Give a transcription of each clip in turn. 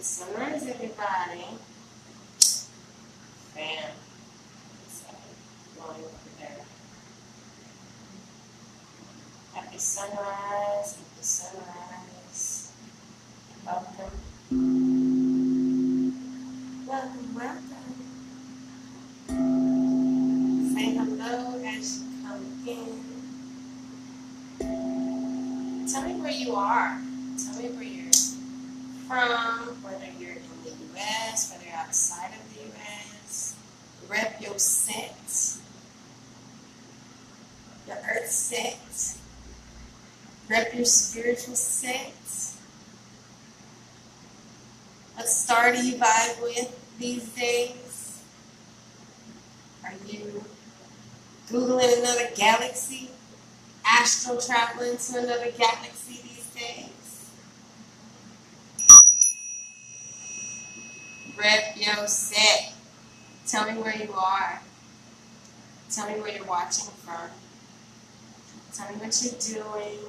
Sunrise, everybody. Bam. Going over there. Happy sunrise. Happy sunrise. Welcome. Welcome, welcome. Say hello as you come in. Tell me where you are. Tell me where you're from, whether you're in the U.S., whether you're outside of the U.S. Rep your set, your earth set. Rep your spiritual set. What star do you vibe with these days? Are you Googling another galaxy? Astral traveling to another galaxy these days? Rep your set. Tell me where you are. Tell me where you're watching from. Tell me what you're doing.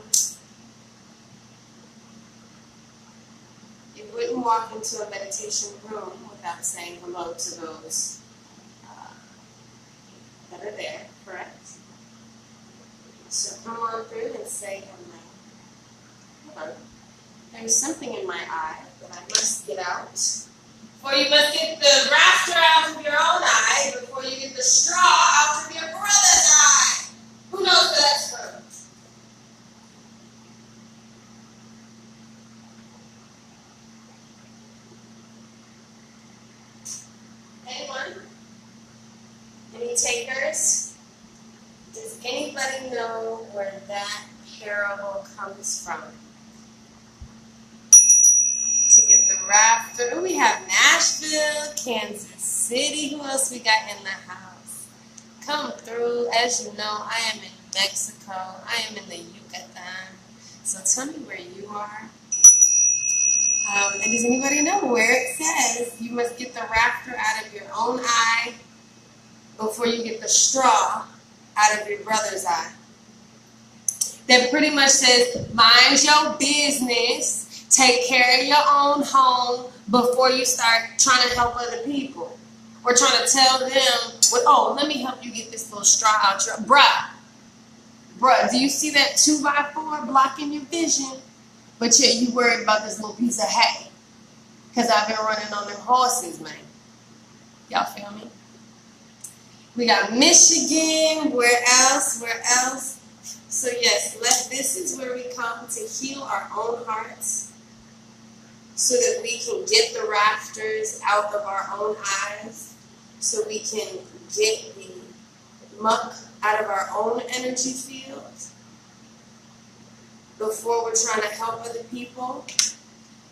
You wouldn't walk into a meditation room without saying hello to those that are there, correct? So come on through and say hello. Hold on. There's something in my eye that I must get out. Before you must get the rafter out of your own eye, before you get the straw out of your brother's eye. Who knows where that's from? Anyone? Any takers? Does anybody know where that parable comes from? To get the rafter. Oh, we have Nashville, Kansas City. Who else we got in the house? Come through. As you know, I am in Mexico. I am in the Yucatan. So tell me where you are. And does anybody know where it says you must get the rafter out of your own eye before you get the straw out of your brother's eye? That pretty much says, mind your business. Take care of your own home before you start trying to help other people. Or trying to tell them, well, let me help you get this little straw out your... Bruh, do you see that 2x4 blocking your vision? But yet you worried about this little piece of hay. Because I've been running on them horses, man. Y'all feel me? We got Michigan. Where else? So yes, this is where we come to heal our own hearts, so that we can get the rafters out of our own eyes, so we can get the muck out of our own energy field before we're trying to help other people,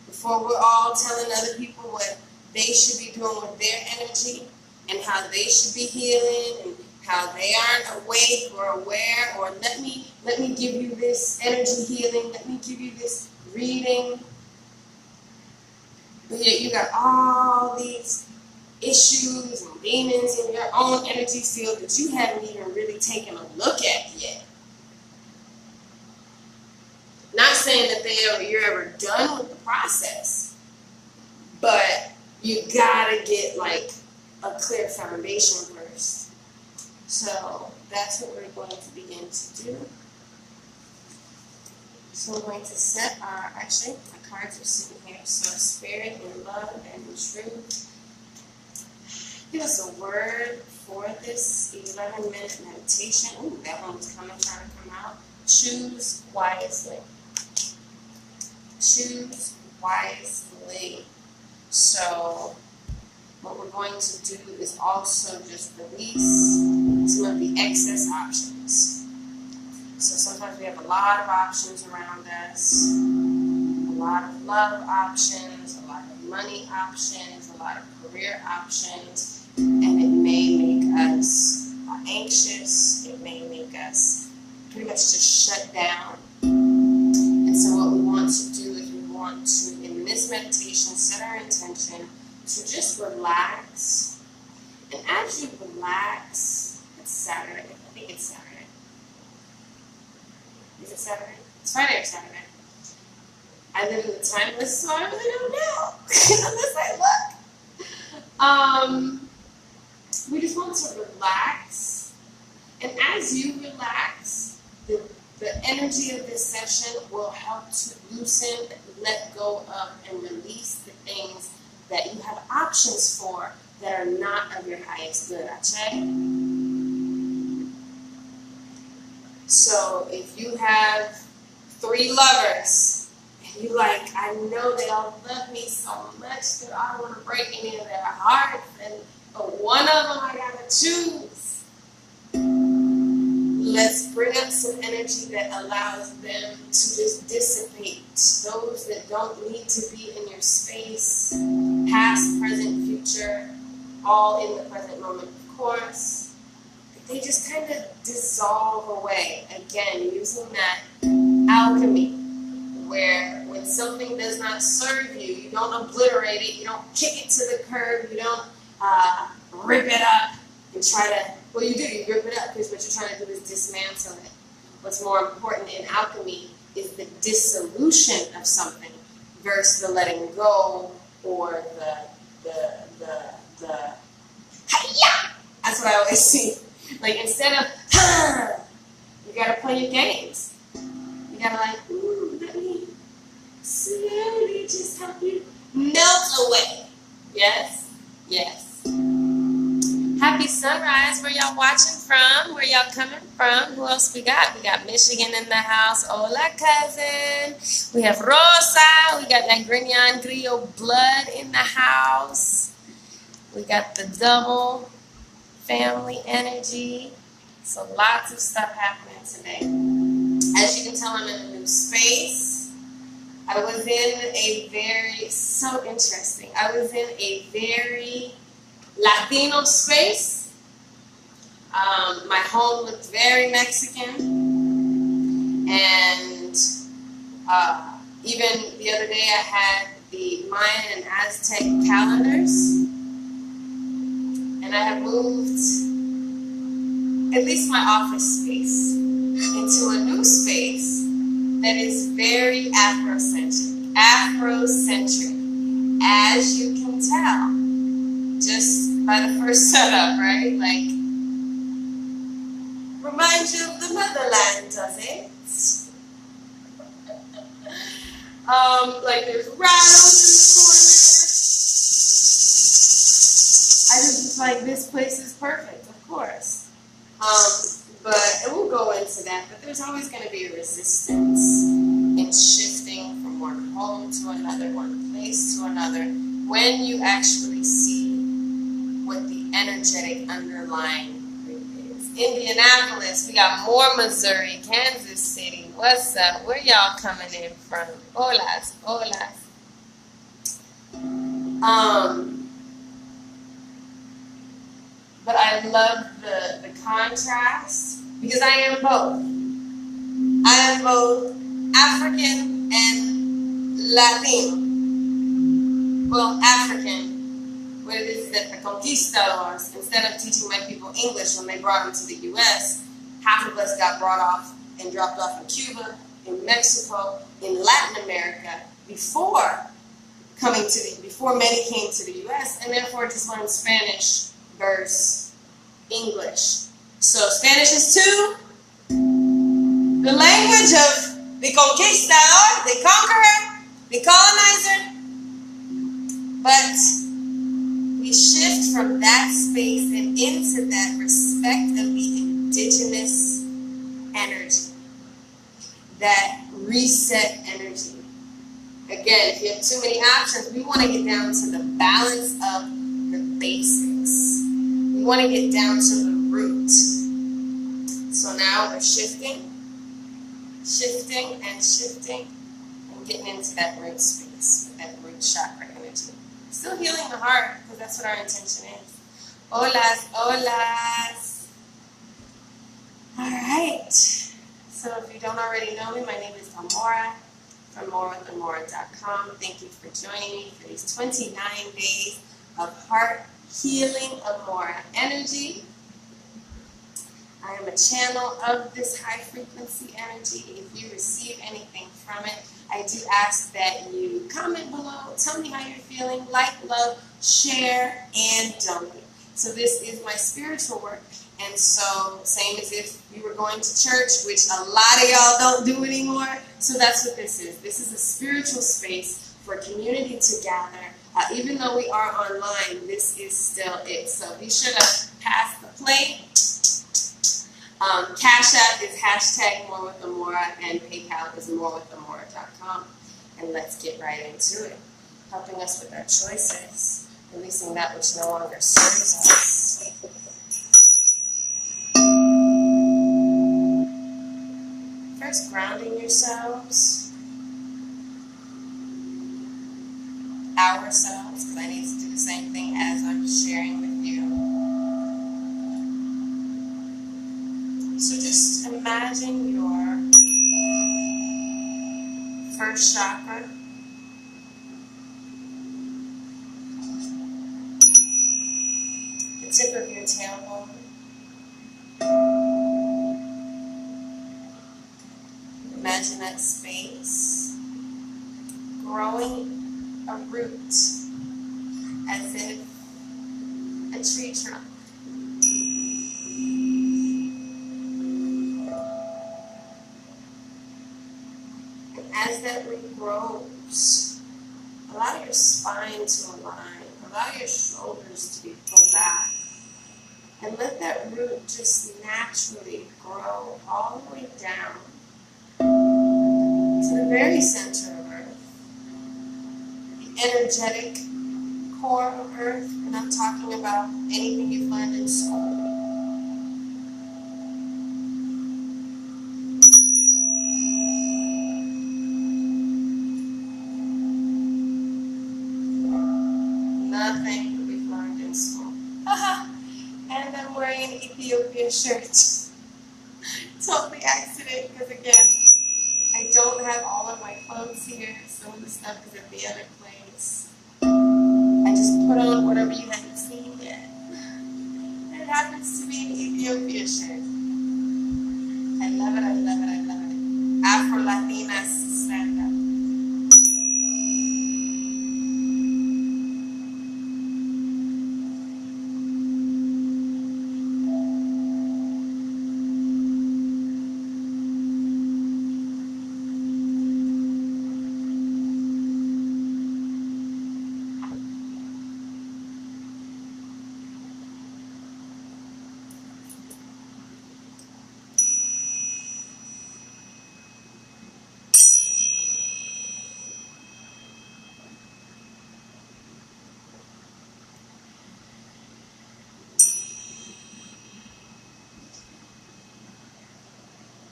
before we're all telling other people what they should be doing with their energy and how they should be healing and how they aren't awake or aware, or let me give you this energy healing, let me give you this reading. But yet you got all these issues and demons in your own energy field that you haven't even really taken a look at yet. Not saying that you're ever done with the process, but you gotta get like a clear foundation first. So that's what we're going to begin to do. So we're going to set our cards are sitting here. So spirit and love and truth. Give us a word for this 11-minute meditation. Ooh, that one was trying to come out. Choose wisely. Choose wisely. So what we're going to do is also just release some of the excess options. So sometimes we have a lot of options around us, a lot of love options, a lot of money options, a lot of career options, and it may make us anxious, it may make us pretty much just shut down. And so what we want to do is we want to, in this meditation, set our intention to just relax. And as you relax, it's Saturday. I think it's Saturday. Is it Saturday? It's Friday or Saturday. I live in the timeless, so I really don't know unless I look. We just want to relax, and as you relax, the energy of this session will help to loosen, let go of, and release the things that you have options for that are not of your highest good. So if you have 3 lovers, and you like, I know they all love me so much that I don't want to break any of their hearts, but one of them I gotta choose. Let's bring up some energy that allows them to just dissipate. Those that don't need to be in your space, past, present, future, all in the present moment, of course. They just kind of dissolve away. Again, using that alchemy, where when something does not serve you, you don't obliterate it, you don't kick it to the curb, you don't rip it up and try to, well, you do, you rip it up because what you're trying to do is dismantle it. What's more important in alchemy is the dissolution of something versus the letting go or the hi-ya! That's what I always see. Like, instead of, you gotta play your games. You gotta like, ooh, let me slowly just help you melt away. Yes? Yes. Happy sunrise. Where y'all watching from? Where y'all coming from? Who else we got? We got Michigan in the house. Hola, cousin. We have Rosa. We got that Grignon Grillo blood in the house. We got the double family energy. So lots of stuff happening today. As you can tell, I'm in a new space. I was in a very, so interesting. I was in a very Latino space. My home looked very Mexican. And even the other day I had the Mayan and Aztec calendars. And I have moved at least my office space into a new space that is very Afrocentric. Afrocentric, as you can tell, just by the first setup, right? Like, reminds you of the motherland, does it? Like there's rattles in the corner. I just like, this place is perfect, of course. And we'll go into that, but there's always going to be a resistance in shifting from one home to another, one place to another, when you actually see what the energetic underlying group is. Indianapolis, we got more Missouri, Kansas City, what's up? Where y'all coming in from? Holas, holas. But I love the contrast because I am both. I am both African and Latino. Well, African, what it is that the conquistadors, instead of teaching my people English when they brought them to the U.S., half of us got brought off and dropped off in Cuba, in Mexico, in Latin America, before many came to the U.S., and therefore just learned Spanish versus English. So Spanish is too the language of the conquistador, the conqueror, the colonizer. But we shift from that space and into that respect of the indigenous energy, that reset energy. Again, if you have too many options, we want to get down to the balance of the basics. We want to get down to the root. So now we're shifting, and getting into that root space, with that root chakra energy. Still healing the heart, because that's what our intention is. Holas, holas. All right. So if you don't already know me, my name is Amora from moreWithAmora.com. Thank you for joining me for these 29 days of heart healing Amora energy. I am a channel of this high frequency energy. If you receive anything from it, I do ask that you comment below, tell me how you're feeling, like, love, share, and donate. So this is my spiritual work. And so, same as if you were going to church, which a lot of y'all don't do anymore. So that's what this is. This is a spiritual space for community to gather. Even though we are online, this is still it. So be sure to pass the plate. Cash App is hashtag More with Amora, and PayPal is morewithamora.com. And let's get right into it. Helping us with our choices, releasing that which no longer serves us. First, grounding yourselves, ourselves, because I need to do the same thing as I'm sharing with you. So just imagine your first chakra, the tip of your tailbone. Imagine that space growing a root as if a tree trunk. And as that root grows, allow your spine to align, allow your shoulders to be pulled back, and let that root just naturally grow all the way down to the very center of Earth, the energetic core of Earth. We're not talking about anything you've learned in school. Nothing that we've learned in school. And I'm wearing an Ethiopia shirt. Totally accident, because again, I don't have all of my clothes here. Some of the stuff is at the other place. I just put on whatever you haven't seen yet. And it happens to be an Ethiopia shirt. I love it, I love it, I love it. Afro-Latinas stand up.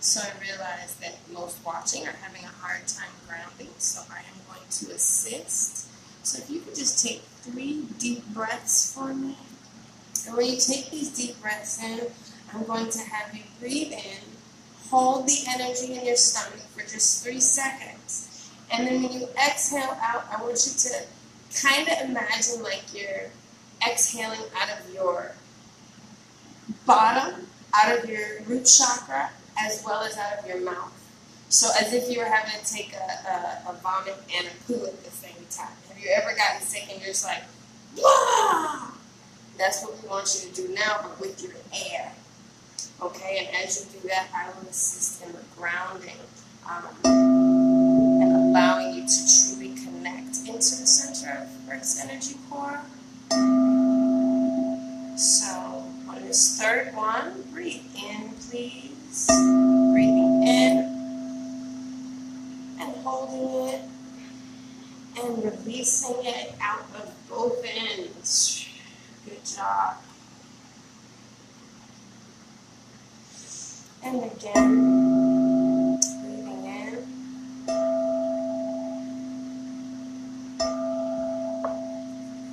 So I realize that most watching are having a hard time grounding, so I am going to assist. So if you could just take 3 deep breaths for me. And when you take these deep breaths in, I'm going to have you breathe in, hold the energy in your stomach for just 3 seconds. And then when you exhale out, I want you to kind of imagine like you're exhaling out of your bottom, out of your root chakra, as well as out of your mouth. So as if you were having to take a vomit and a poo at the same time. Have you ever gotten sick and you're just like, blah? That's what we want you to do now, but with your air. Okay, and as you do that, I will assist in the grounding and allowing you to truly connect into the center of Earth's energy core. So on this third one, breathe in, please. Breathing in and holding it and releasing it out of both ends. Good job. And again, breathing in.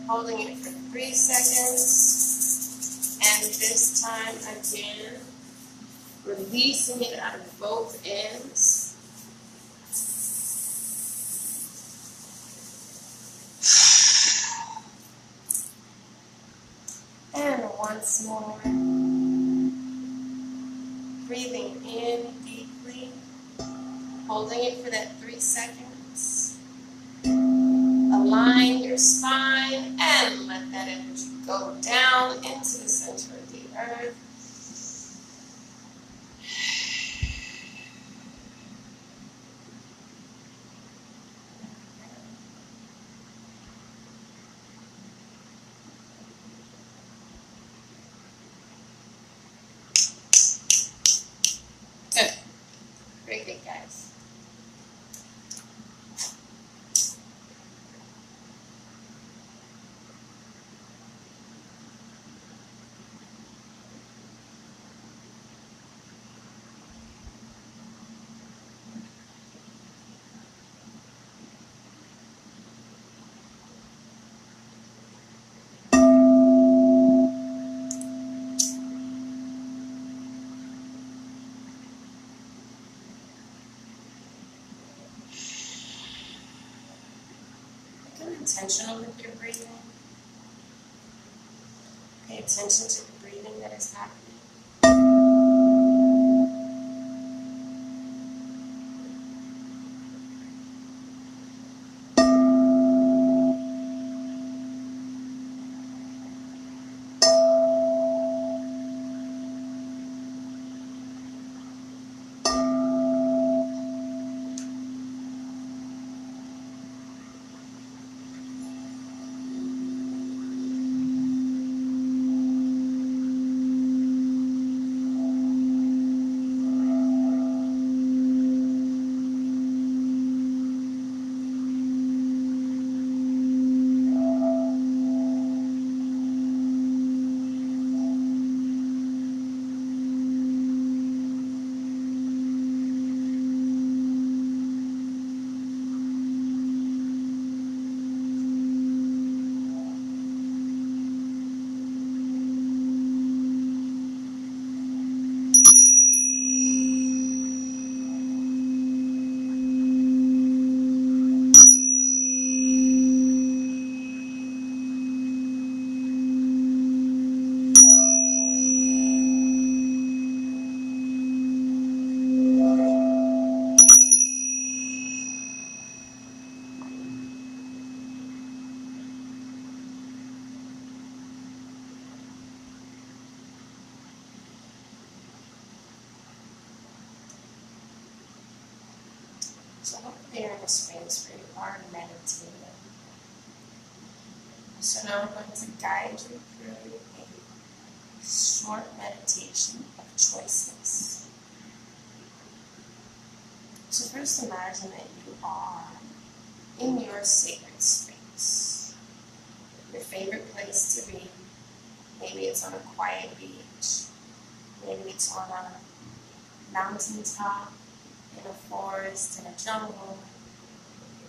Holding it for 3 seconds. And this time again, releasing it out of both ends. And once more. Breathing in deeply. Holding it for that 3 seconds. align your spine and let that energy go down into the center of the earth. Good. Very good, guys. Intentional with your breathing. Pay attention to the breathing that is happening. So hopefully you're in a space where you are meditating. So now I'm going to guide you through a short meditation of choices. So first imagine that you are in your sacred space. Your favorite place to be. Maybe it's on a quiet beach. Maybe it's on a mountaintop, in a forest, in a jungle.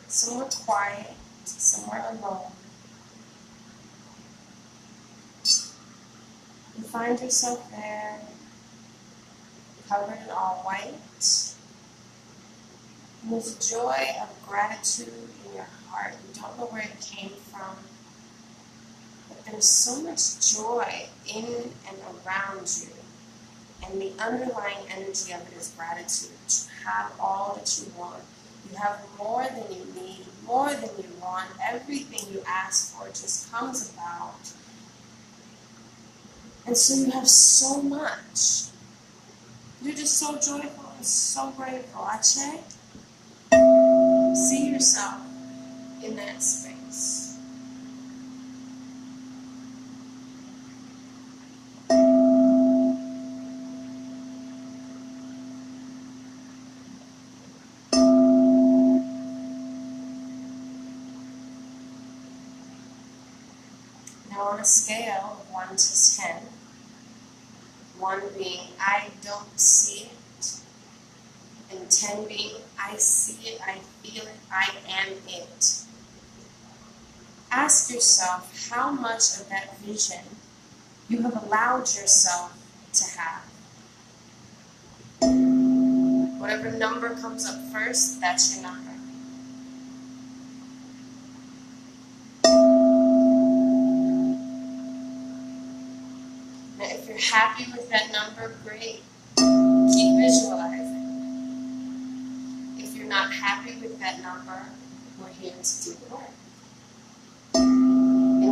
Somewhere quiet, somewhere alone. You find yourself there, covered in all white. And there's a joy of gratitude in your heart. You don't know where it came from. But there's so much joy in and around you. And the underlying energy of it is gratitude. You have all that you want. You have more than you need, more than you want. Everything you ask for just comes about. And so you have so much. You're just so joyful and so grateful. Ache? See yourself in that space. Now on a scale of 1 to 10, 1 being I don't see it, and 10 being I see it, I feel it, I am it. Ask yourself how much of that vision you have allowed yourself to have. Whatever number comes up first, that's your number. Now, if you're happy with that number, great. Keep visualizing. If you're not happy with that number, we're here to do the work.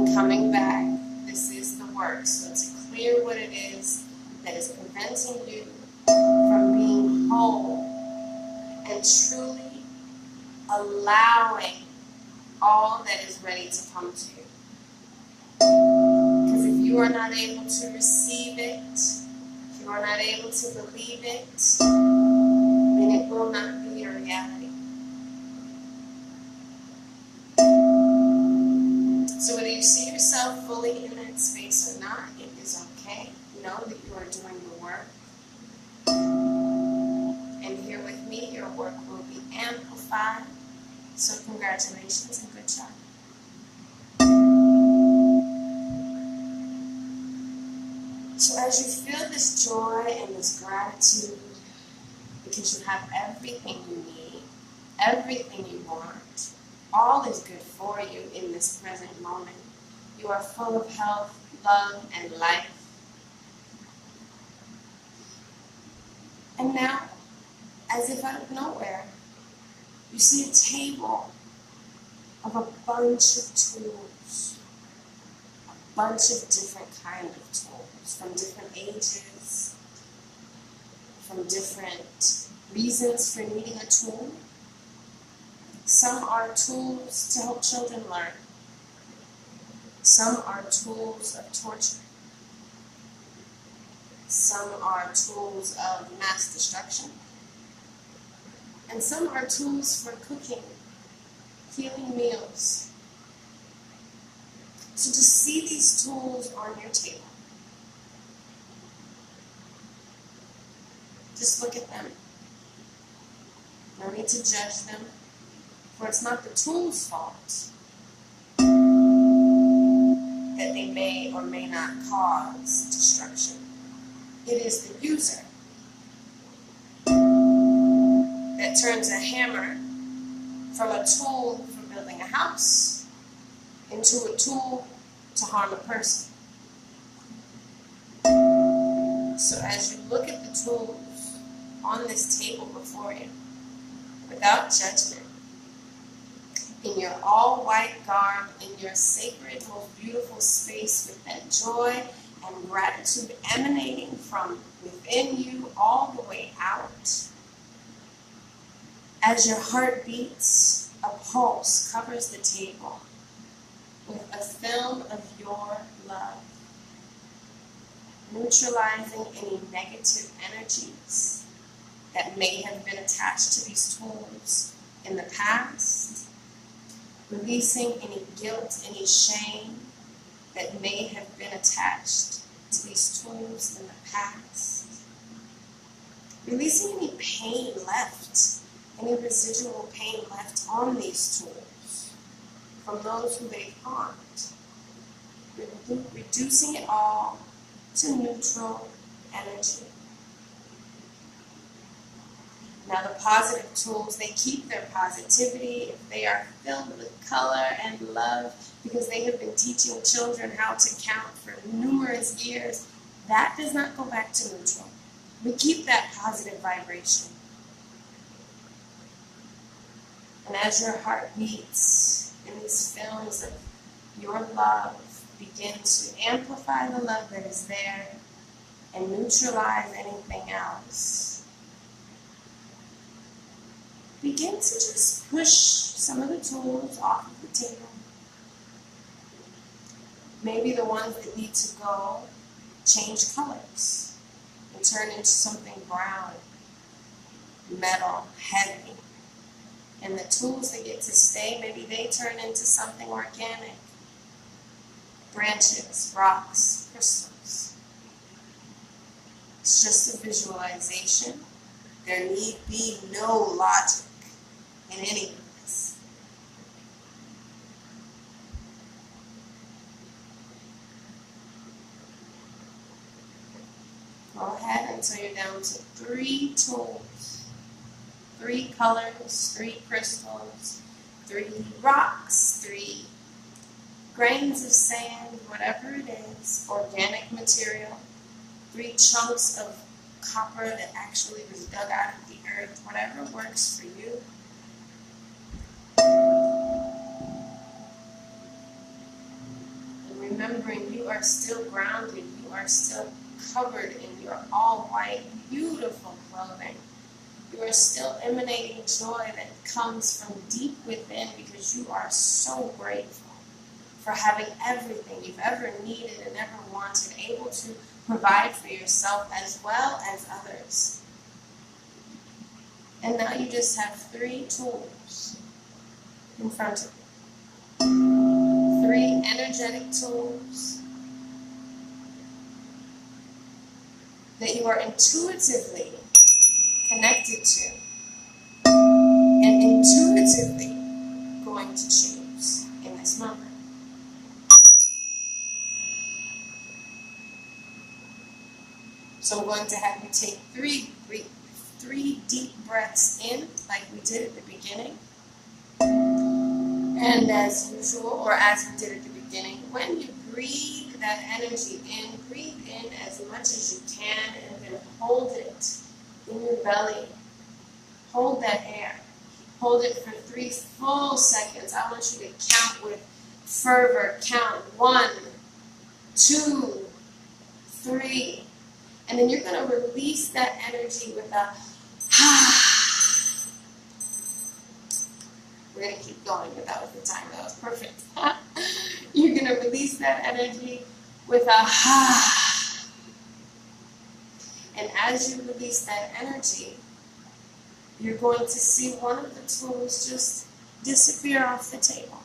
and coming back. This is the work. So to clear what it is that is preventing you from being whole and truly allowing all that is ready to come to you. Because if you are not able to receive it, if you are not able to believe it, then it will not be your reality. So whether you see yourself fully in that space or not, it is okay. Know that you are doing the work. And here with me, your work will be amplified. So congratulations and good job. So as you feel this joy and this gratitude, because you have everything you need, everything you want, all is good for you in this present moment. You are full of health, love, and life. And now, as if out of nowhere, you see a table of a bunch of tools, a bunch of different kinds of tools, from different ages, from different reasons for needing a tool. Some are tools to help children learn. Some are tools of torture. Some are tools of mass destruction. And some are tools for cooking, healing meals. So just see these tools on your table. Just look at them. No need to judge them, for it's not the tool's fault that they may or may not cause destruction. It is the user that turns a hammer from a tool for building a house into a tool to harm a person. So as you look at the tools on this table before you, without judgment, in your all-white garb, in your sacred, most beautiful space with that joy and gratitude emanating from within you all the way out. As your heart beats, a pulse covers the table with a film of your love, neutralizing any negative energies that may have been attached to these tools in the past, releasing any guilt, any shame that may have been attached to these tools in the past, releasing any pain left, any residual pain left on these tools from those who they've harmed, reducing it all to neutral energy. Now the positive tools, they keep their positivity if they are filled with color and love, because they have been teaching children how to count for numerous years. That does not go back to neutral. We keep that positive vibration. And as your heart beats and these films of your love begin to amplify the love that is there and neutralize anything else, begin to just push some of the tools off of the table. Maybe the ones that need to go change colors and turn into something brown, metal, heavy. And the tools that get to stay, maybe they turn into something organic. Branches, rocks, crystals. It's just a visualization. There need be no logic in any of this. Go ahead until you're down to 3 tools, 3 colors, 3 crystals, 3 rocks, 3 grains of sand, whatever it is, organic material, 3 chunks of copper that actually was dug out of the earth, whatever works for you. remembering you are still grounded. You are still covered in your all white, beautiful clothing. You are still emanating joy that comes from deep within because you are so grateful for having everything you've ever needed and ever wanted, able to provide for yourself as well as others. And now you just have 3 tools in front of you. 3 energetic tools that you are intuitively connected to and intuitively going to choose in this moment. So I'm going to have you take 3 deep breaths in, like we did at the beginning. And as usual, or as we did at the beginning, when you breathe that energy in, breathe in as much as you can, and then hold it in your belly. Hold that air. Hold it for 3 full seconds. I want you to count with fervor. Count 1, 2, 3. And then you're going to release that energy with a We're going to keep going, but that was the time. That was perfect. You're going to release that energy with a And as you release that energy, you're going to see one of the tools just disappear off the table.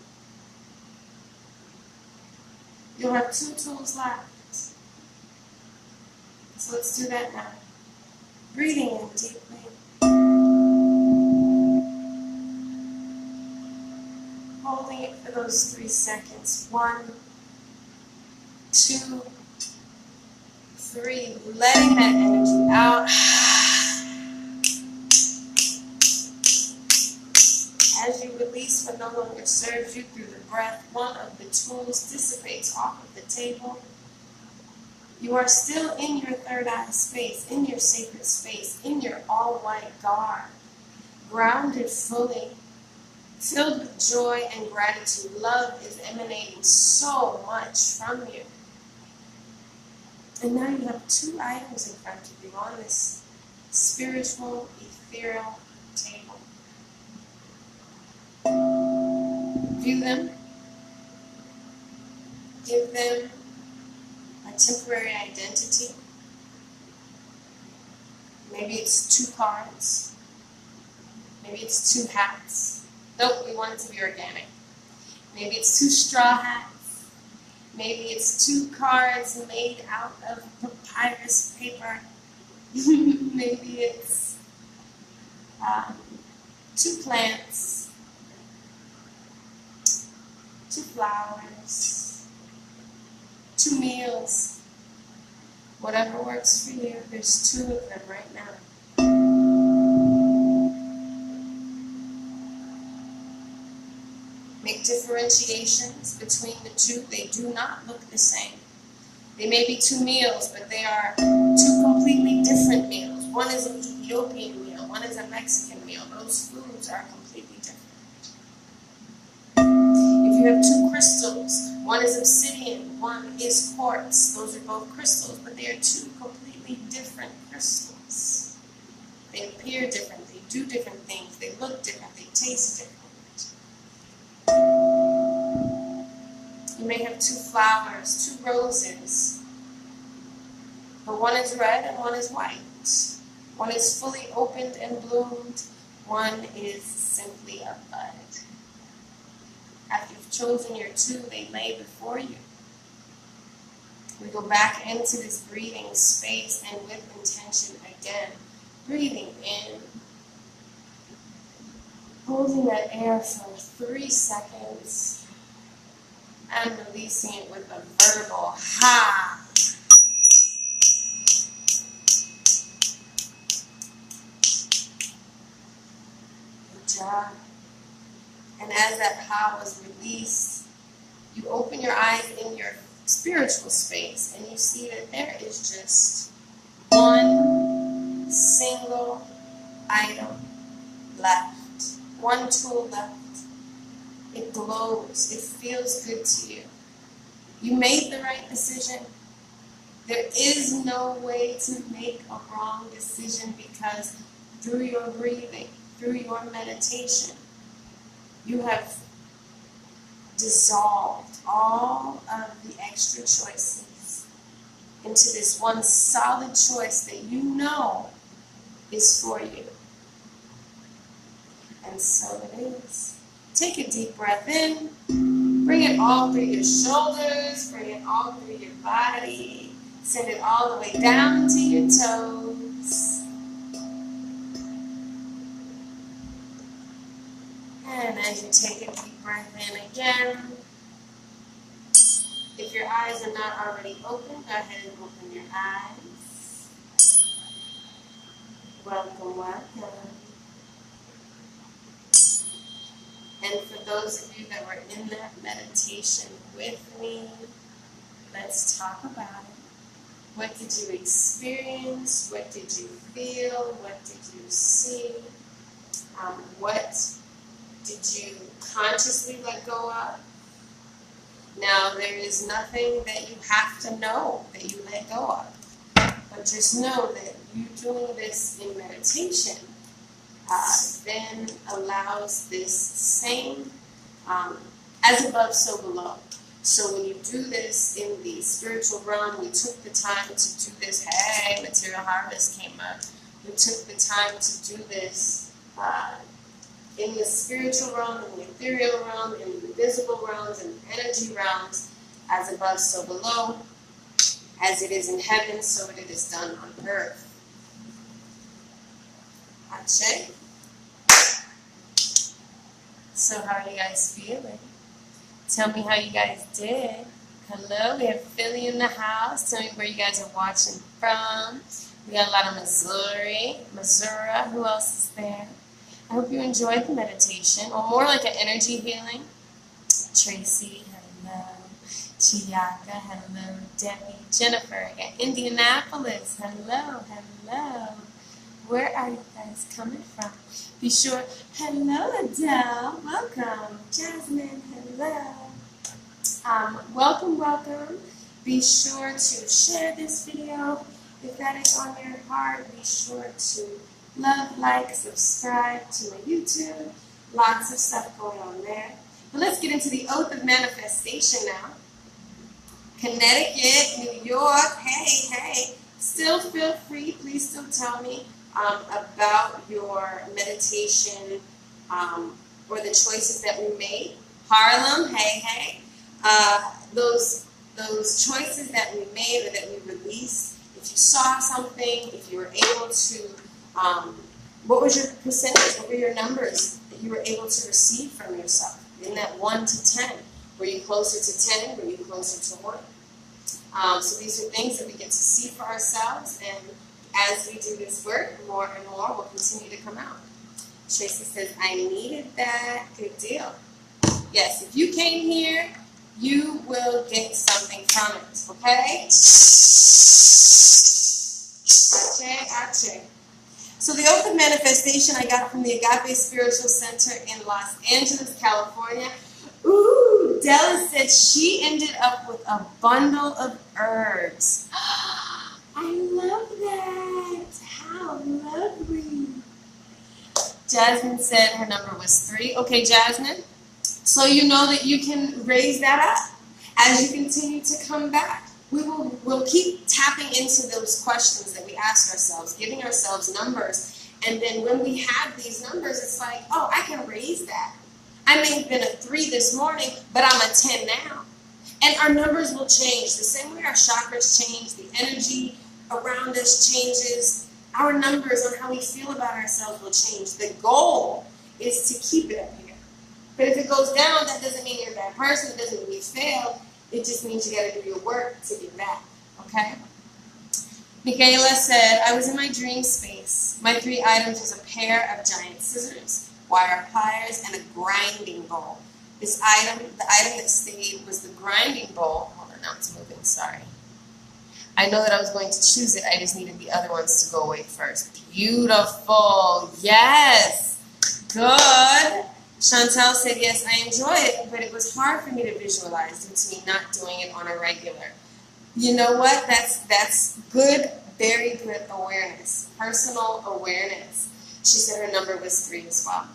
You'll have 2 tools left. So let's do that now. Breathing in deeply. Holding it for those 3 seconds. 1, 2, 3. Letting that energy out. As you release what no longer serves you through the breath, one of the tools dissipates off of the table. You are still in your third eye space, in your sacred space, in your all-white garb, grounded fully, filled with joy and gratitude. Love is emanating so much from you. And now you have 2 items in front of you on this spiritual, ethereal table. View them. Give them a temporary identity. Maybe it's 2 cards. Maybe it's 2 hats. Nope, we want it to be organic. Maybe it's 2 straw hats. Maybe it's 2 cards made out of papyrus paper. Maybe it's 2 plants, 2 flowers, 2 meals. Whatever works for you, there's 2 of them right now. Make differentiations between the 2. They do not look the same. They may be 2 meals, but they are 2 completely different meals. One is an Ethiopian meal, one is a Mexican meal. Those foods are completely different. If you have 2 crystals, one is obsidian, one is quartz. Those are both crystals, but they are 2 completely different crystals. They appear different, they do different things, they look different, they taste different. You may have 2 flowers, 2 roses, but one is red and one is white. One is fully opened and bloomed, one is simply a bud. After you've chosen your 2, they lay before you. We go back into this breathing space and with intention again. Breathing in, holding that air for 3 seconds, and releasing it with a verbal ha. Good job. And as that ha was released, you open your eyes in your spiritual space and you see that there is just one single item left. One tool left. It glows. It feels good to you. You made the right decision. There is no way to make a wrong decision, because through your breathing, through your meditation, you have dissolved all of the extra choices into this one solid choice that you know is for you. And so it is. Take a deep breath in. Bring it all through your shoulders. Bring it all through your body. Send it all the way down to your toes. And as you take a deep breath in again, if your eyes are not already open, go ahead and open your eyes. Welcome, welcome. And for those of you that were in that meditation with me, let's talk about it. What did you experience? What did you feel? What did you see? What did you consciously let go of? Now, there is nothing that you have to know that you let go of. But just know that you doing this in meditation then allows this same as above, so below. So when you do this in the spiritual realm, we took the time to do this. Hey, Material Harvest came up. We took the time to do this in the spiritual realm, in the ethereal realm, in the visible realms, in the energy realms, as above, so below. As it is in heaven, so it is done on earth. Ashe. So how are you guys feeling? Tell me how you guys did. Hello, we have Philly in the house. Tell me where you guys are watching from. We got a lot of Missouri. Who else is there? I hope you enjoyed the meditation, or more like an energy healing. Tracy, hello. Chiaka, hello. Debbie, Jennifer, Indianapolis, hello, hello. Where are you guys coming from? Be sure, hello Adele, welcome. Jasmine, hello. Welcome, welcome. Be sure to share this video if that is on your heart. Be sure to love, like, subscribe to my YouTube. Lots of stuff going on there. But let's get into the oath of manifestation now. Connecticut, New York, hey. Still feel free, please still tell me about your meditation or the choices that we made. Harlem, hey. Those choices that we made or that we released, if you saw something, if you were able to, what was your percentage, what were your numbers that you were able to receive from yourself in that 1 to 10? Were you closer to 10? Were you closer to 1? So these are things that we get to see for ourselves, and as we do this work, more and more will continue to come out. Tracy says, I needed that. Good deal. Yes, if you came here, you will get something from it, okay? Ache. So the oath of manifestation I got from the Agape Spiritual Center in Los Angeles, California. Ooh, Della said she ended up with a bundle of herbs. I love that. How lovely. Jasmine said her number was 3. Okay, Jasmine. So you know that you can raise that up as you continue to come back. We'll keep tapping into those questions that we ask ourselves, giving ourselves numbers. And then when we have these numbers, it's like, oh, I can raise that. I may have been a 3 this morning, but I'm a 10 now. And our numbers will change. The same way our chakras change, the energy around us changes, our numbers on how we feel about ourselves will change. The goal is to keep it up here. But if it goes down, that doesn't mean you're a bad person. It doesn't mean you failed. It just means you got to do your work to get back. Okay? Michaela said, I was in my dream space. My 3 items was a pair of giant scissors, wire pliers, and a grinding bowl. The item that stayed was the grinding bowl. Hold on, now it's moving, sorry. I know that I was going to choose it. I just needed the other ones to go away first. Beautiful. Yes. Good. Chantel said, yes, I enjoy it, but it was hard for me to visualize due to me not doing it on a regular. You know what? That's good, very good awareness, personal awareness. She said her number was 3 as well.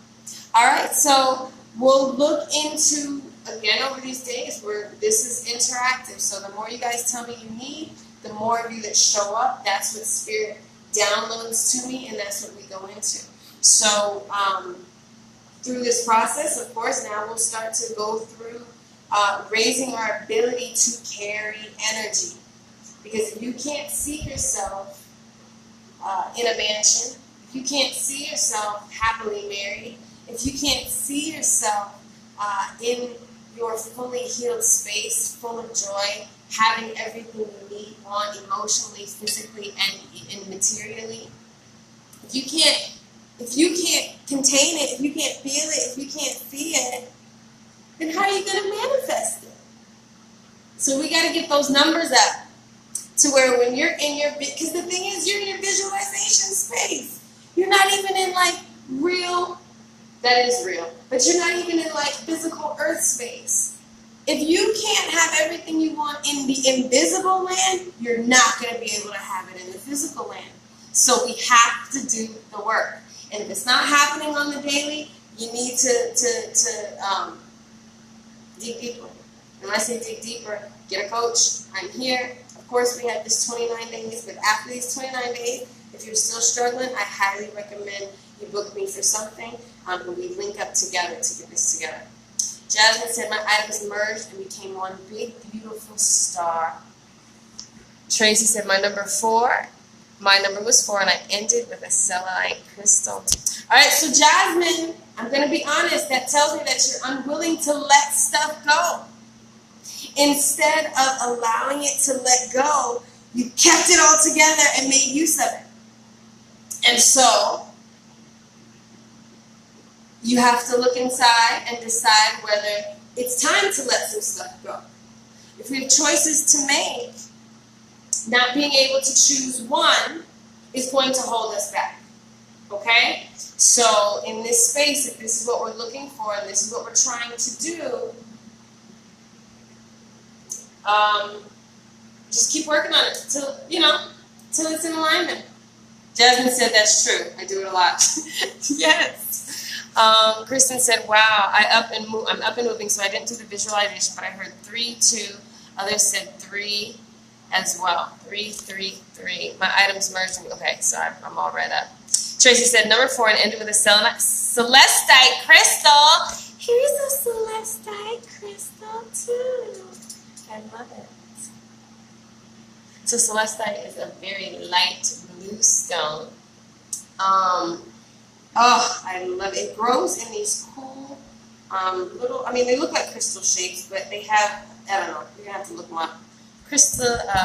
All right, so we'll look into, again, over these days where this is interactive. So the more you guys tell me you need, the more of you that show up, that's what Spirit downloads to me, and that's what we go into. So through this process, of course, now we'll start to go through raising our ability to carry energy. Because if you can't see yourself in a mansion, if you can't see yourself happily married, if you can't see yourself in your fully healed space, full of joy, having everything you need, want emotionally, physically, and materially, if you can't contain it, if you can't feel it, if you can't see it, then how are you going to manifest it? So we got to get those numbers up to where when you're in your, because the thing is, you're in your visualization space. You're not even in like real, that is real, but you're not even in like physical earth space. If you can't have everything you want in the invisible land, you're not going to be able to have it in the physical land. So we have to do the work. And if it's not happening on the daily, you need to dig deeper. And when I say dig deeper, get a coach. I'm here. Of course, we have this 29 days, but after these 29 days, if you're still struggling, I highly recommend you book me for something, and we link up together to get this together. Jasmine said, my items merged and became one big, beautiful star. Tracy said, my number 4. My number was 4, and I ended with a selenite crystal. All right, so Jasmine, I'm going to be honest, that tells me that you're unwilling to let stuff go. Instead of allowing it to let go, you kept it all together and made use of it. And so, you have to look inside and decide whether it's time to let some stuff go. If we have choices to make, not being able to choose one is going to hold us back. Okay? So in this space, if this is what we're looking for and this is what we're trying to do, just keep working on it till it's in alignment. Jasmine said that's true. I do it a lot. Yes. Kristen said, wow, I'm up and moving, so I didn't do the visualization, but I heard 3, 2. Others said 3 as well. 3, 3, 3. My items merged. Okay, so I'm all read up. Tracy said number 4 and ended with a celestite crystal. Here's a celestite crystal too. I love it. So celestite is a very light blue stone. Oh, I love it. It grows in these cool little, I mean, they look like crystal shapes, but they have, I don't know, you're going to have to look them up. Celestite,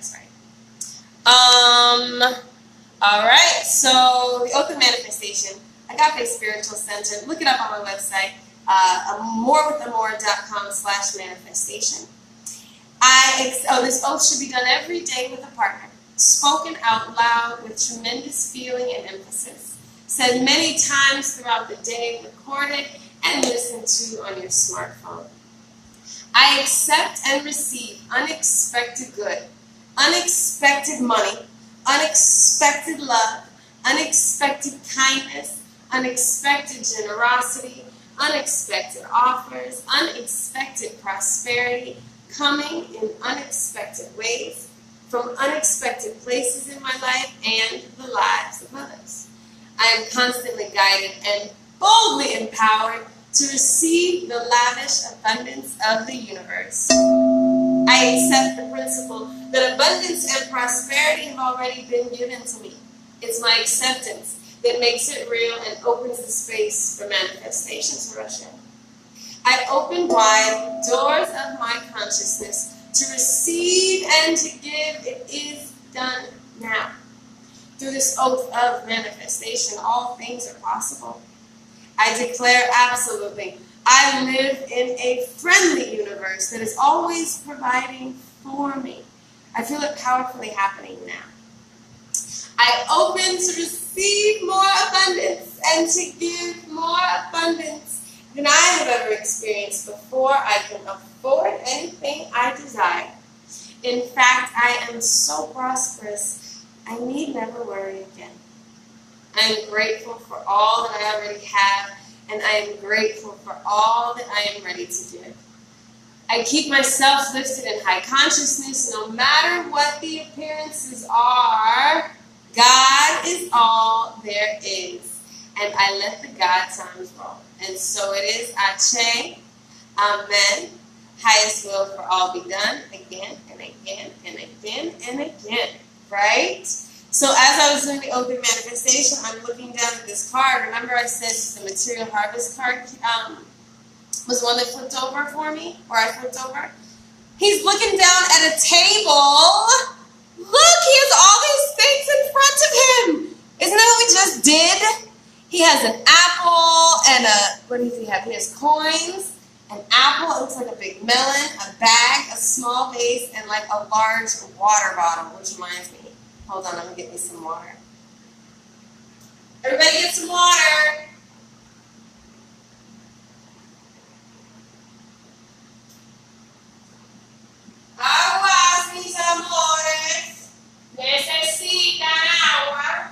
sorry. All right, so the Oath of Manifestation, Agape Spiritual Center, look it up on my website, morewithamora.com/manifestation. This oath should be done every day with a partner, spoken out loud with tremendous feeling and emphasis, said many times throughout the day, recorded and listened to on your smartphone. I accept and receive unexpected good, unexpected money, unexpected love, unexpected kindness, unexpected generosity, unexpected offers, unexpected prosperity, coming in unexpected ways, from unexpected places in my life and the lives of others. I am constantly guided and boldly empowered to receive the lavish abundance of the universe. I accept the principle that abundance and prosperity have already been given to me. It's my acceptance that makes it real and opens the space for manifestation to rush in. I open wide doors of my consciousness to receive and to give. It is done now. Through this oath of manifestation, all things are possible. I declare absolutely, I live in a friendly universe that is always providing for me. I feel it powerfully happening now. I open to receive more abundance and to give more abundance than I have ever experienced before. I can afford anything I desire. In fact, I am so prosperous, I need never worry again. I am grateful for all that I already have, and I am grateful for all that I am ready to give. I keep myself lifted in high consciousness no matter what the appearances are. God is all there is, and I let the God times roll. And so it is. Ache, amen. Highest will for all be done again and again and again and again. Right? So as I was doing the open manifestation, I'm looking down at this card. Remember I said the material harvest card was the one that flipped over for me, or I flipped over. He's looking down at a table. Look, he has all these things in front of him. Isn't that what we just did? He has an apple and what does he have? He has coins, an apple, it looks like a big melon, a bag, a small vase, and like a large water bottle, which reminds me. Hold on, I'm going to get me some water. Everybody get some water. Aguas, mis amores. Necesitan agua.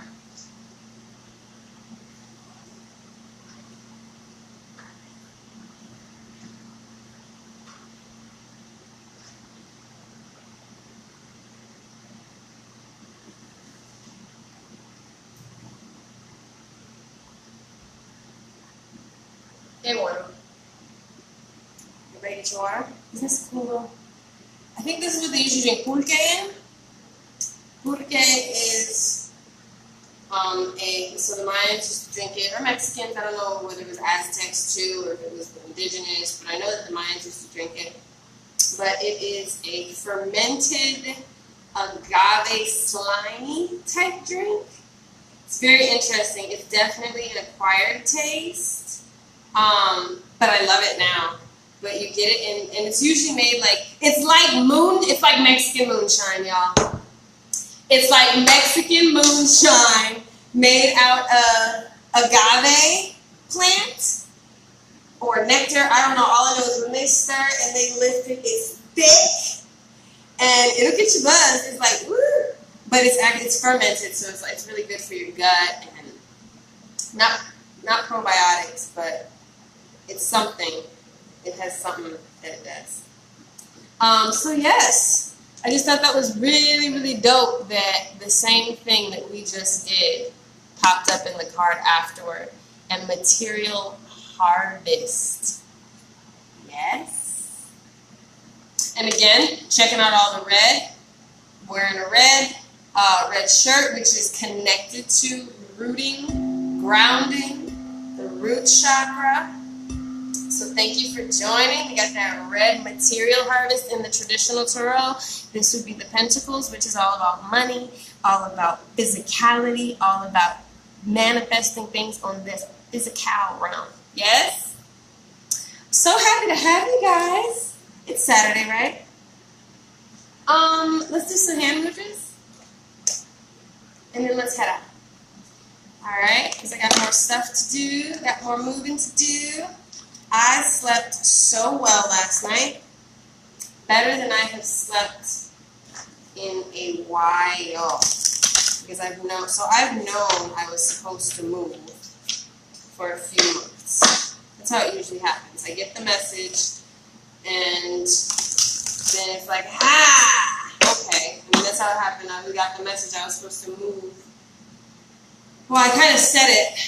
Qué bueno. Everybody get your water? Isn't this cool? I think this is what they usually drink pulque in. Pulque is so the Mayans used to drink it, or Mexicans, I don't know whether it was Aztecs too, or if it was indigenous, but I know that the Mayans used to drink it. But it is a fermented agave slimy type drink. It's very interesting. It's definitely an acquired taste, but I love it now. But you get it and it's usually made it's like Mexican moonshine, y'all. It's like Mexican moonshine made out of agave plant or nectar. I don't know. All I know is when they stir and they lift it, it's thick and it'll get you buzzed. It's like, woo! But it's fermented, so it's really good for your gut and not probiotics, but it's something. It has something that it does. So yes, I just thought that was really, really dope that the same thing that we just did popped up in the card afterward. And material harvest. Yes. And again, checking out all the red. Wearing a red shirt, which is connected to rooting, grounding, the root chakra. So thank you for joining. We got that red material harvest in the traditional tarot. This would be the Pentacles, which is all about money, all about physicality, all about manifesting things on this physical realm. Yes? So happy to have you guys. It's Saturday, right? Let's do some hand movements. And then let's head out. Alright, because I got more stuff to do, got more moving to do. I slept so well last night, better than I have slept in a while, because I've known I was supposed to move for a few months. That's how it usually happens. I get the message, and then it's like, okay. I mean, that's how it happened. We got the message I was supposed to move. Well, I kind of said it.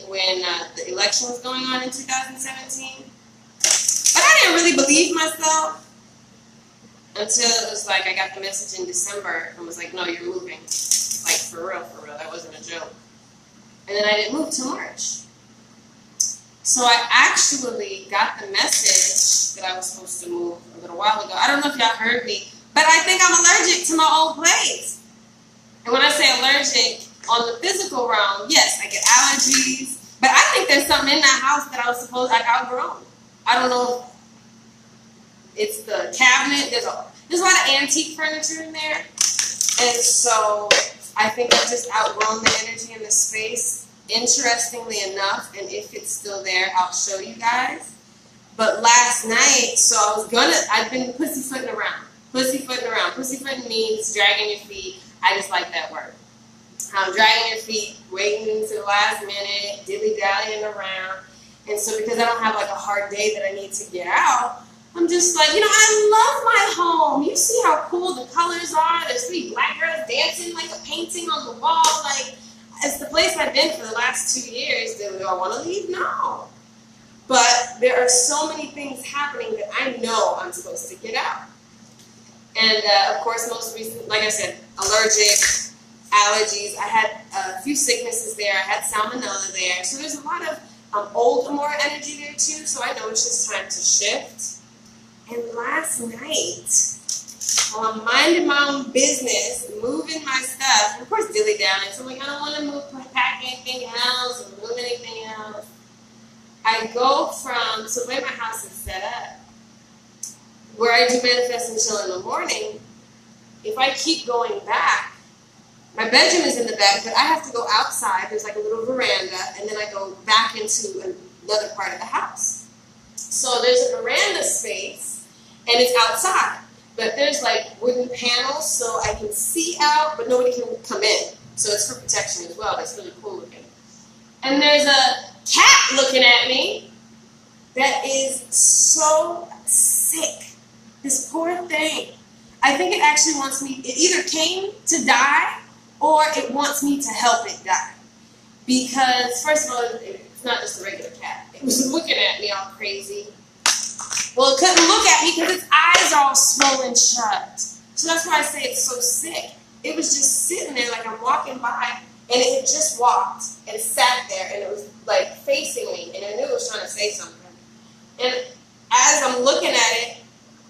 When the election was going on in 2017. But I didn't really believe myself until it was like I got the message in December and was like, no, you're moving. Like, for real, that wasn't a joke. And then I didn't move till March. So I actually got the message that I was supposed to move a little while ago. I don't know if y'all heard me, but I think I'm allergic to my old place. And when I say allergic, on the physical realm, yes, I get allergies, but I think there's something in that house that I was supposed I've outgrown. I don't know if it's the cabinet. There's a lot of antique furniture in there, And so I think I've just outgrown the energy in the space. Interestingly enough, and if it's still there, I'll show you guys. But last night, so I've been pussyfooting around. Pussyfooting around. Pussyfooting means dragging your feet. I just like that word. Dragging your feet, waiting to the last minute, dilly-dallying around. And so because I don't have like a hard day that I need to get out, I'm just like, you know, I love my home. You see how cool the colors are? There's 3 black girls dancing like a painting on the wall. Like, it's the place I've been for the last 2 years. Do I want to leave? No. But there are so many things happening that I know I'm supposed to get out. And of course, most recent, like I said, allergic, allergies. I had a few sicknesses there. I had salmonella there. So there's a lot of old Amora energy there too. So I know it's just time to shift. And last night, while I'm minding my own business, moving my stuff, and of course dilly-dallying, so I'm like, I don't want to move, pack anything else or move anything else. I go from, so the way my house is set up, where I do manifest and chill in the morning, if I keep going back, my bedroom is in the back, but I have to go outside. There's like a little veranda, and then I go back into another part of the house. So there's a veranda space, and it's outside. But there's like wooden panels, so I can see out, but nobody can come in. So it's for protection as well. That's really cool looking. And there's a cat looking at me that is so sick. This poor thing. I think it actually wants me, it either came to die or it wants me to help it die. Because, first of all, it's not just a regular cat. It was looking at me all crazy. Well, it couldn't look at me because its eyes are all swollen shut. So that's why I say it's so sick. It was just sitting there like I'm walking by, and it had just walked and sat there, and it was like facing me, and I knew it was trying to say something. And as I'm looking at it,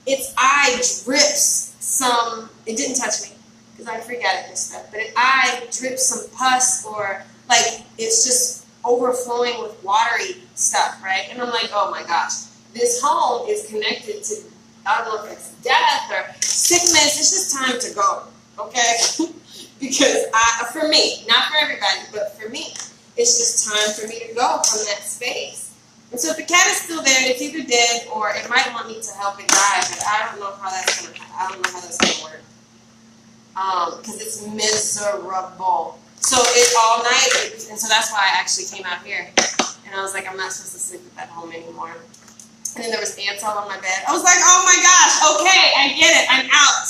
its eye drips some, it didn't touch me, because I freak out at this stuff, but its eye drips some pus, or like it's just overflowing with watery stuff, right? And I'm like, oh my gosh, this home is connected to, I don't know if it's death or sickness, it's just time to go, okay? Because for me, not for everybody, but for me, it's just time for me to go from that space. And so if the cat is still there, it's either dead or it might want me to help it die, but I don't know how that's gonna work. Because it's miserable. So it's all night, and so that's why I actually came out here. And I was like, I'm not supposed to sleep at that home anymore. And then there was ants all on my bed. I was like, oh my gosh, okay, I get it, I'm out.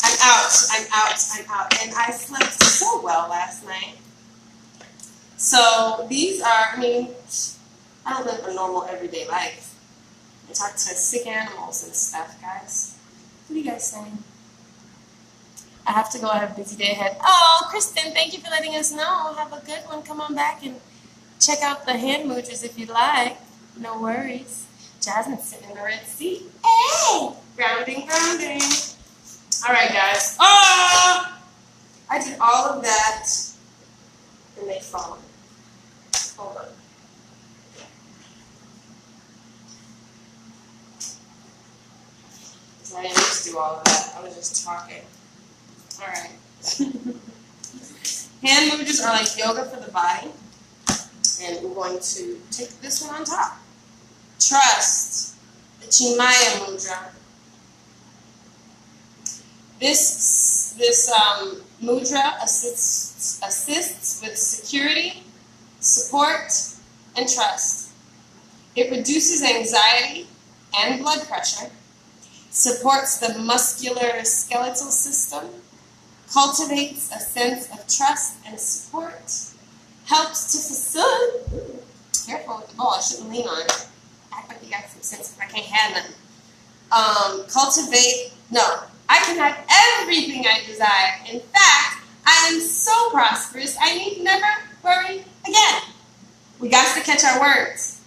I'm out, I'm out, I'm out. And I slept so well last night. So these are, I mean, I don't live a normal everyday life. I talk to sick animals and stuff, guys. What are you guys saying? I have to go, I have a busy day ahead. Oh, Kristen, thank you for letting us know. Have a good one. Come on back and check out the hand moochers if you'd like. No worries. Jasmine's sitting in the red seat. Hey! Grounding, grounding. All right, guys. Oh! I did all of that, and they followed. Hold on. I didn't used to do all of that. I was just talking. All right. Hand movements are like yoga for the body. And we're going to take this one on top. Trust. The Chimaya Mudra. This mudra assists with security, support, and trust. It reduces anxiety and blood pressure, supports the musculoskeletal system, cultivates a sense of trust and support, helps to facilitate, careful with the ball, I shouldn't lean on it, act like you got some sense if I can't have nothing. I can have everything I desire. In fact, I am so prosperous, I need never worry again. We got to catch our words.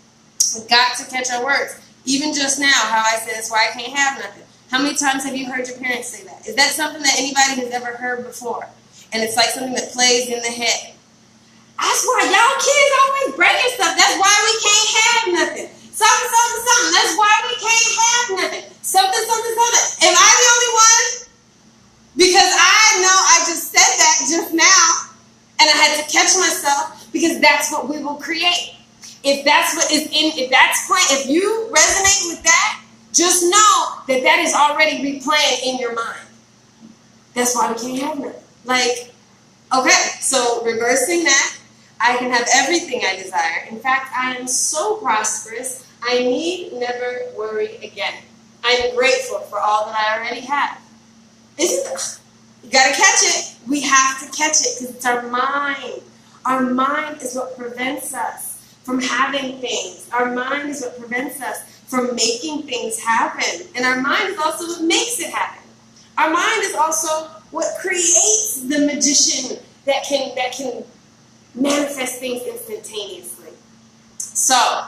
We got to catch our words. Even just now, how I said, that's why I can't have nothing. How many times have you heard your parents say that? Is that something that anybody has ever heard before? And it's like something that plays in the head. That's why y'all kids always breaking stuff. That's why we can't have nothing. Something, something, something. That's why we can't have nothing. Something, something, something. Am I the only one? Because I know I just said that just now, and I had to catch myself because that's what we will create. If that's what is in, if you resonate with that, just know that that is already replaying in your mind. That's why we can't have nothing. Like, okay, so reversing that, I can have everything I desire. In fact, I am so prosperous, I need never worry again. I'm grateful for all that I already have. Isn't it? You gotta catch it. We have to catch it because it's our mind. Our mind is what prevents us from having things. Our mind is what prevents us from making things happen. And our mind is also what makes it happen. Our mind is also what creates the magician that can manifest things instantaneously. So,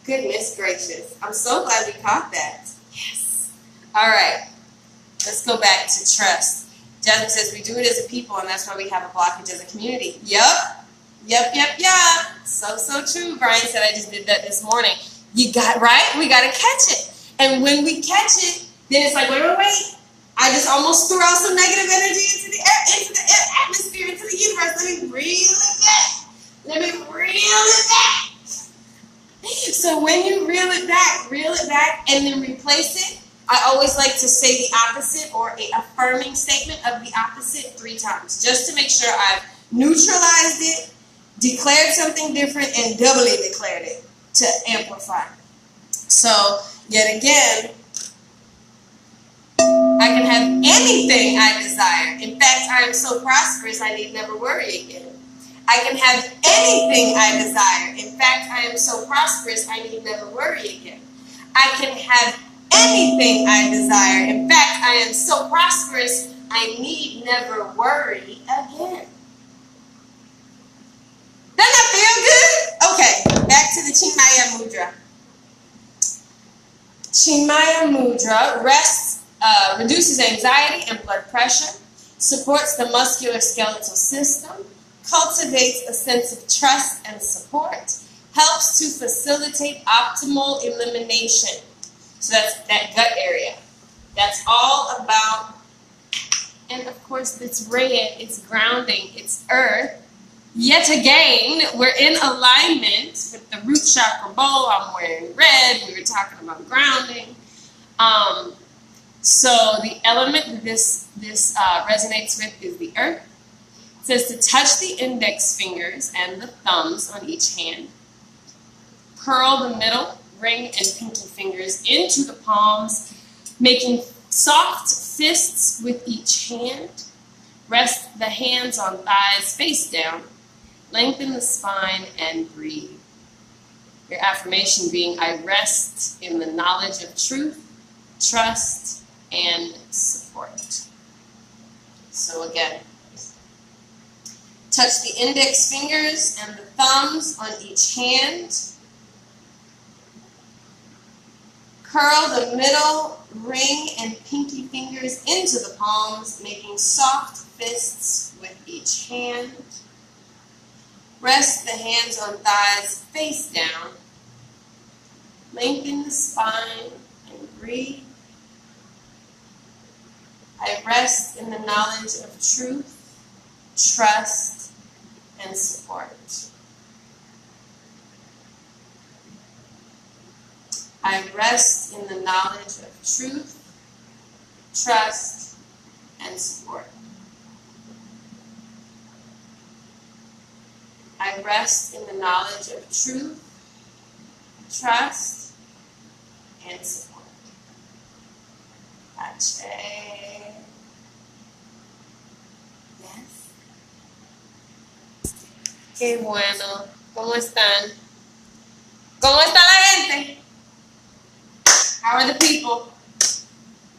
goodness gracious. I'm so glad we caught that. Yes. All right. Let's go back to trust. Jasmine says we do it as a people, and that's why we have a blockage as a community. Yup. Yep. So true. Brian said I just did that this morning. You got right? We got to catch it. And when we catch it, then it's like, wait. I just almost threw out some negative energy into the air, into the atmosphere, into the universe. Let me reel it back. So when you reel it back, and then replace it, I always like to say the opposite or an affirming statement of the opposite 3 times, just to make sure I've neutralized it, declared something different, and doubly declared it to amplify. So, yet again, I can have anything I desire. In fact, I am so prosperous I need never worry again. I can have anything I desire. In fact, I am so prosperous I need never worry again. I can have anything I desire. In fact, I am so prosperous I need never worry again. Doesn't that feel good? Okay, back to the Chinmaya Mudra. Chinmaya Mudra reduces anxiety and blood pressure, supports the musculoskeletal system, cultivates a sense of trust and support, helps to facilitate optimal elimination. So that's that gut area. That's all about, and of course it's red, it's grounding, it's earth. Yet again, we're in alignment with the root chakra bowl. I'm wearing red. We were talking about grounding. So the element that this resonates with is the earth. It says to touch the index fingers and the thumbs on each hand. Curl the middle, ring, and pinky fingers into the palms, making soft fists with each hand. Rest the hands on thighs face down. Lengthen the spine and breathe. Your affirmation being, I rest in the knowledge of truth, trust, and support. So again, touch the index fingers and the thumbs on each hand. Curl the middle, ring, and pinky fingers into the palms, making soft fists with each hand. Rest the hands on thighs face down. Lengthen the spine and breathe. I rest in the knowledge of truth, trust, and support. I rest in the knowledge of truth, trust, and support. I rest in the knowledge of truth, trust, and support. Ashe. Yes. Qué bueno. ¿Cómo están? ¿Cómo está la gente? How are the people?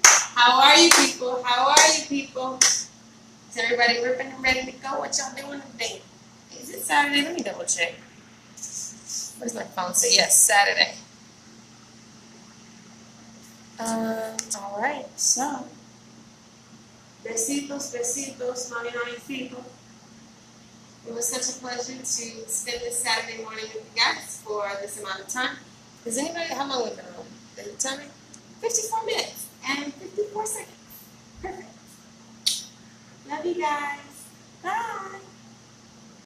How are you people? How are you people? Is everybody ripping and ready to go? What y'all doing today? Is it Saturday? Let me double check. What does my phone say? Yes, Saturday. All right, so. Besitos, besitos, mami, mamicito. It was such a pleasure to spend this Saturday morning with you guys for this amount of time. Does anybody, how long we've been on? Did it tell me? 54 minutes and 54 seconds. Perfect. Love Love you guys. Bye.